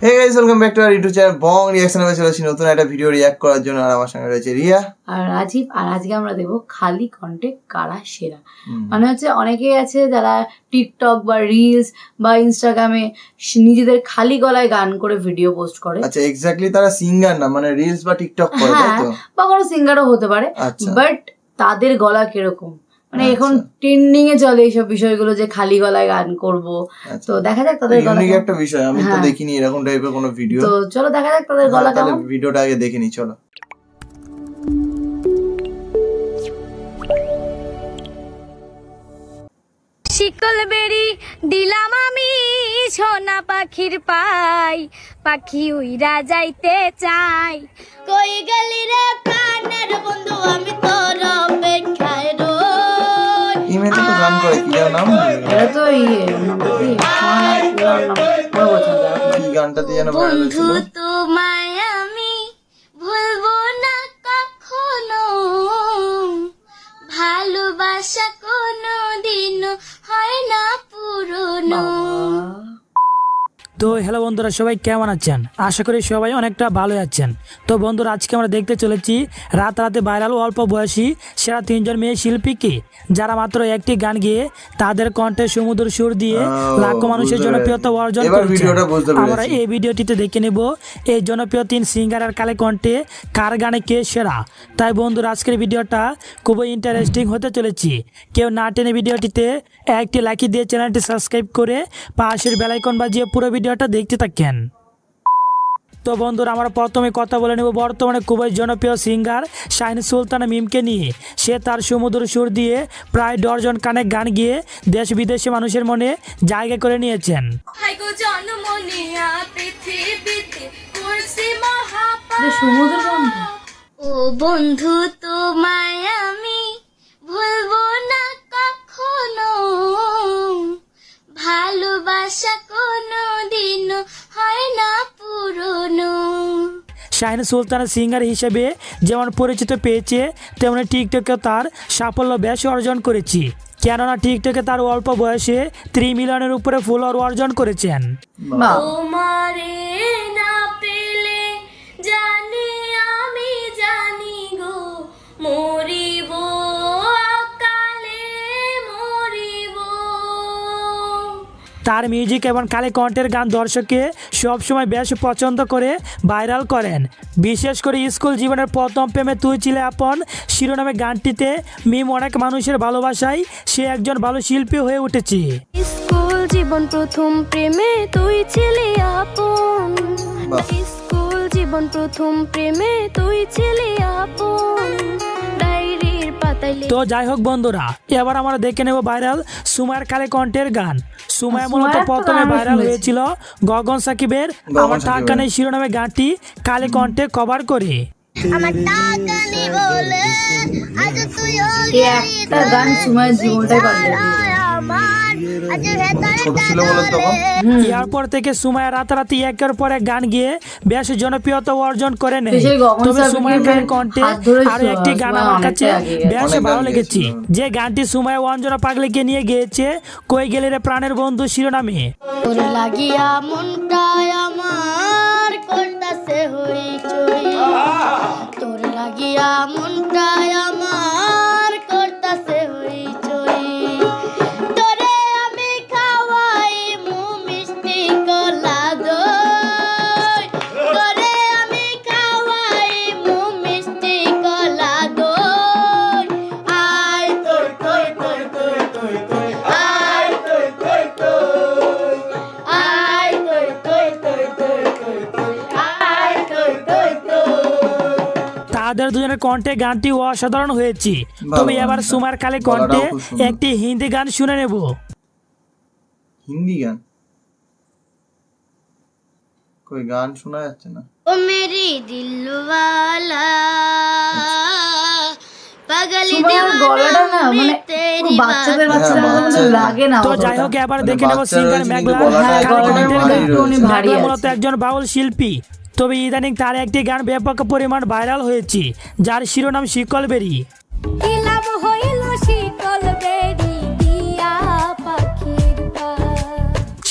Hey guys, welcome back to our YouTube channel Bong reaction. এ চলেছি নতুন একটা ভিডিও রিঅ্যাক্ট করার জন্য। আর আমার সঙ্গে রয়েছে রিয়া আর রাজীব। আর আজকে আমরা দেখবো খালি কন্টে কারা সেরা। মানে হচ্ছে অনেকেই আছে যারা টিকটক বা রিলস বা ইনস্টাগ্রামে নিজেদের খালি গলায় গান করে ভিডিও পোস্ট করে। আচ্ছা, এক্স্যাক্টলি তারা সিঙ্গার না, মানে রিলস বা টিকটক করে, তাই তো? বা কোনো সিঙ্গারও হতে পারে, বাট তাদের গলা কিরকম মানে এখন ট্রেন্ডিং এ চলে এইসব বিষয়গুলো যে খালি গলায় গান করব। তো দেখা যাক তাদের গলা। ইউনিক একটা বিষয়, আমি তো দেখিনি এরকম টাইপের কোনো ভিডিও। তো চলো দেখা যাক তাদের গলা কেমন। তাহলে ভিডিওটা আগে দেখে নি, চলো। শিকল বেরি দিলাম আমি সোনা পাখির পাই, পাখি উইরা যাইতে চাই। কই গেলি রে প্রাণের বন্ধু, আমি তোর অপেক্ষায় রই। ইমেতে তো গান করে, কি নাম? এটা তো কি গানটা দিয়ে যেন ভাইরাল হয়েছিল? বন্ধু তোমায় আমি ভুলবো না কখনো, ভালোবাসা কোনোদিনও হয় না পুরনো। তো হ্যালো বন্ধুরা, সবাই কেমন আছেন? আশা করি সবাই অনেকটা ভালো আছেন। তো বন্ধুরা, আজকে আমরা দেখতে চলেছি রাতে ভাইরাল অল্প বয়সী সেরা 3 জন মেয়ে শিল্পীকে, যারা মাত্র একটি গান গেয়ে তাদের কণ্ঠে সমুদ্র সুর দিয়ে লাখো মানুষের জনপ্রিয়তা অর্জন করেছে। আমরা এই ভিডিওটিতে দেখে নেব এই জনপ্রিয় 3 সিঙ্গারের কালে কণ্ঠে কার গানে কে সেরা। তাই বন্ধুরা, আজকের ভিডিওটা খুবই ইন্টারেস্টিং হতে চলেছে। কেউ না টেনে ভিডিওটিতে একটি লাইক দিয়ে চ্যানেলটি সাবস্ক্রাইব করে পাশের বেল আইকন বাজিয়ে পুরো ভিডিওটা দেখতে থাকেন। তো বন্ধুরা, আমরা প্রথমে কথা বলে নেব বর্তমানে খুবই জনপ্রিয় সিঙ্গার শাহিন সুলতানা মিমকে নিয়ে। সে তার সমুদ্র সুর দিয়ে প্রায় 10 জন কানে গান গিয়ে দেশ বিদেশে মানুষের মনে জায়গা করে নিয়েছেন। ও বন্ধু তোমায় আমি ভুলবো না কখনো, ভালোবাসা কোনোদিনও হয় না পুরনো। শাহিন সুলতানা সিঙ্গার হিসেবে যেমন পরিচিত পেয়েছে, তেমনি টিকটকে তার সাফল্য বেশ অর্জন করেছে। কেননা টিকটকে তার অল্প বয়সে 3 মিলিয়নের উপরে ফলোয়ার অর্জন করেছেন। তোমারে না পেলে জানি আমি জানি গো মরিব, কালে মরিব। তার মিউজিক এবং কালে কণ্ঠের গান দর্শককে সবসময় বেশ পছন্দ করে ভাইরাল করেন। বিশেষ করে স্কুল জীবনের প্রথম প্রেমে তুই ছিলে আপন শিরোনামে গানটিতে মিম অনেক মানুষের ভালোবাসায় সে একজন ভালো শিল্পী হয়ে উঠেছে। স্কুল জীবন প্রথম প্রেমে তুই ছিলে আপন, স্কুল জীবন প্রথম প্রেমে তুই ছিলে আপন। তো যাই হোক বন্ধুরা, এবার আমরা দেখে নেব ভাইরাল সুমাইয়ার কালে কণ্ঠের গান। সুমাইয়া মূলত প্রথমে ভাইরাল হয়েছিল গগন সাকিবের আমার টাকা নেই শিরোনামে গানটি কালে কণ্ঠে কভার করে। আমার টাকা নেই বলে আজ তুইও একটা গান সুমাইয়ার জীবনটাই পাল্টে এরপর থেকে সুমাইয়া রাতারাতি একের পর এক গান গিয়ে বেশ জনপ্রিয়তা অর্জন করে নেয়। তবে সুমাইয়ার গানের কণ্ঠে আরো একটি গান আমার কাছে বেশ ভালো লেগেছে, যে গানটি সুমাইয়া অঞ্জনা পাগলিকে নিয়ে গেয়েছে কই গেলি রে প্রাণের বন্ধু শিরোনামে। তোর লাগিয়া মনটায় আমার করতাছে হইচই, তোর লাগিয়া মনটায় আমার করতাছে হইচই। তোরে আমি খাওয়াই মু মিষ্টি কলা দই, তোরে আমি খাওয়াই মু মিষ্টি কলা দই। আয় তোই তোই তোই তোই তোই তোই, আয় তোই তোই তোই, আয় তোই তোই তোই তোই তোই তোই, আয় তোই তোই তোই। তাদের দুজনের কণ্ঠে গানটি অসাধারণ হয়েছে। তবে এবার সুমাইয়ার কালে কণ্ঠে একটি হিন্দি গান শুনে নেব। হিন্দি গান? কোই গান শোনা যাচ্ছে না। ও মেরি দিলওয়ালা পাগলি গলাটা না মানে বাচ্চাদের লাগে না। তো যাই হোক, এবার দেখে নেব সিঙ্গার মেঘলা মূলত একজন বাউল শিল্পী। তবে ইদানিং তার একটি গান ব্যাপক পরিমাণ ভাইরাল হয়েছে, যার শিরোনাম শিকল বেরি।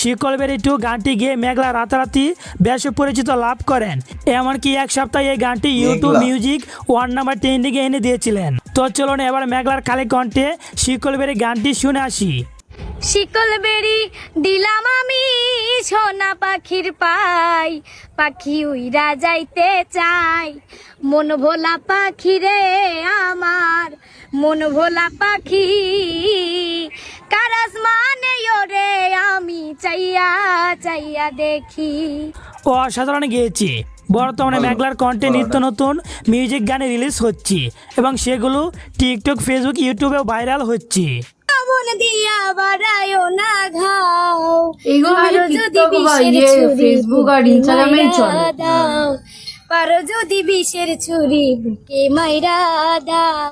শিকলবেরি টু গানটি গেয়ে মেঘলা রাতারাতি বেশ পরিচিত লাভ করেন। এমনকি এক সপ্তাহে এই গানটি ইউটিউব মিউজিক 1 নাম্বার ট্রেন্ডিংয়ে এনে দিয়েছিলেন। তো চলুন এবার মেঘলার খালি কণ্ঠে শিকলবেরি গানটি শুনে আসি। শিকল বেরি দিলাম আমি সোনা পাখির পাই, পাখি উইরা যাইতে চাই, মন ভোলা পাখি রে আমার, মন ভোলা পাখি, কারাস মানে ওরে আমি চাইয়া চাইয়া দেখি। অসাধারণ গেয়েছি। বর্তমানে মেঘলার কণ্ঠে নিত্য নতুন মিউজিক গানে রিলিজ হচ্ছে এবং সেগুলো টিকটক, ফেসবুক, ইউটিউবেও ভাইরাল হচ্ছে। মন দিয়া বাড়ায়ও না ঘাও, এইগুলো পারো কিন্তু যদি টিকটক বা বিষের ছুরি ফেসবুক আর বুকে ইনস্টাগ্রামেই মাইরা চলে। দাও, পারো যদি বিষের ছুরি বুকে মাইরা দাও।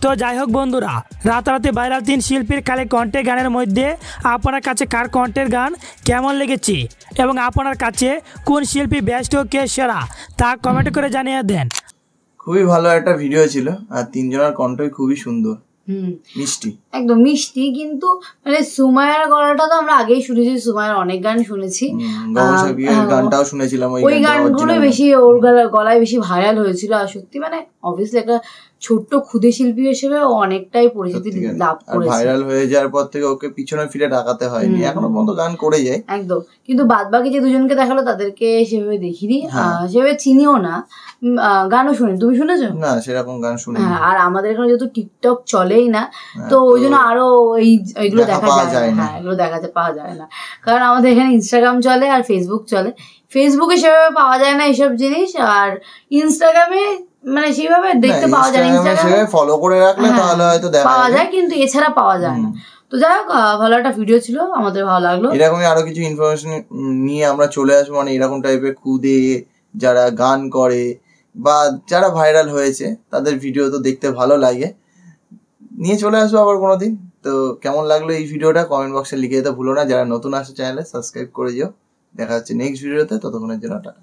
তো যাই হোক বন্ধুরা, রাতারাতি ভাইরাল 3 শিল্পীর খালি কণ্ঠে গানের মধ্যে আপনার কাছে কার কণ্ঠের গান কেমন লেগেছে এবং আপনার কাছে কোন শিল্পী বেস্ট ও কে সেরা তা কমেন্ট করে জানিয়ে দেন। খুবই ভালো একটা ভিডিও ছিল, আর তিনজনের কণ্ঠই খুবই সুন্দর, হুম, মিষ্টি। একদম মিষ্টি। কিন্তু মানে সুমাইয়ার গলাটা তো আমরা আগেই শুনেছি, সুমাইয়ার অনেক গান শুনেছি। গগনসাবিয়ের গানটাও শুনেছিলাম, ওই গানগুলো বেশি ওর গলায় বেশি ভাইরাল হয়েছিল। আর সত্যি মানে অবভিয়াসলি একটা ছোট্ট ক্ষুদে শিল্পী হিসেবে ও অনেকটাই পরিচিতি লাভ করেছে। ভাইরাল হয়ে যাওয়ার পর থেকে ওকে পিছনে ফিরে ডাকাতে হয়নি, এখনো পর্যন্ত গান করে যায় একদম। কিন্তু বাদ বাকি যে দুজনকে দেখালো তাদেরকে সেভাবে দেখিনি, সেভাবে চিনিও না, গানও শুনি। তুমি শুনেছো? না, সেরকম গান শুনি। হ্যাঁ, আর আমাদের এখানে যেহেতু টিকটক চলেই না, তো ওই জন্য আরো এইগুলো দেখা যায় না। হ্যাঁ, এগুলো পাওয়া যায় না, কারণ আমাদের এখানে ইনস্টাগ্রাম চলে আর ফেসবুক চলে। ফেসবুকে সেভাবে পাওয়া যায় না এইসব জিনিস, আর ইনস্টাগ্রামে মানে সেভাবে দেখতে পাওয়া যায় না। ইনস্টাগ্রামে ফলো করে রাখলে তাহলে হয়তো পাওয়া যায়, কিন্তু এছাড়া পাওয়া যায় না। তো যাই হোক, ভালো একটা ভিডিও ছিল, আমাদের ভালো লাগলো। এরকমই আরো কিছু ইনফরমেশন নিয়ে আমরা চলে আসবো, মানে এরকম টাইপের খুদে যারা গান করে বা যারা ভাইরাল হয়েছে তাদের ভিডিও তো দেখতে ভালো লাগে, নিয়ে চলে আসবো আবার কোনোদিন। তো কেমন লাগলো এই ভিডিওটা কমেন্ট বক্সে লিখে দিতে ভুলো না। যারা নতুন আসে চ্যানেলে সাবস্ক্রাইব করে দিও। দেখা হচ্ছে নেক্সট ভিডিওতে, ততক্ষণের জন্য টাটা।